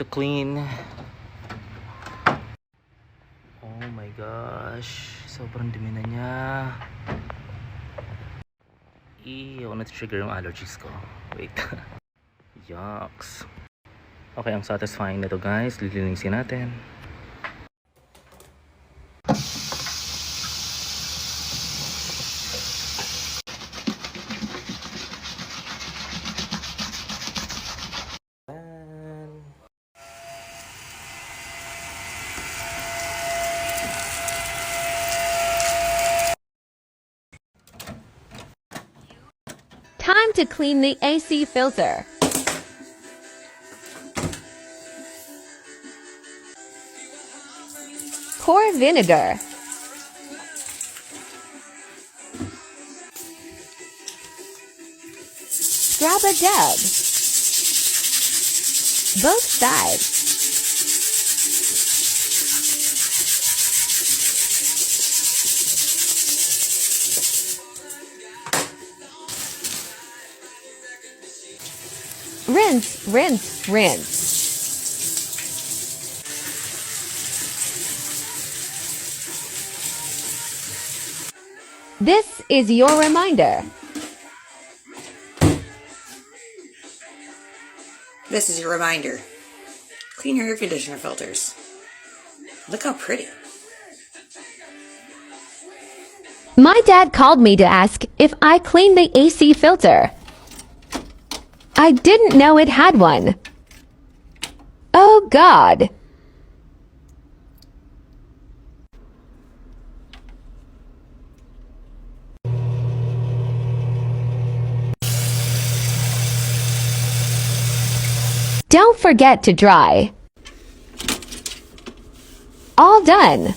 clean. Oh my gosh, sobrang dumi na niya. Ew, na-trigger yung allergies ko. Wait. Yucks. Okay, ang satisfying na to guys. Lilinisin natin. Time to clean the AC filter. Pour vinegar. Grab a dab. Both sides. Rinse, rinse, rinse. This is your reminder. This is your reminder. Clean your air conditioner filters. Look how pretty. My dad called me to ask if I cleaned the AC filter. I didn't know it had one. Oh God. Don't forget to dry. All done.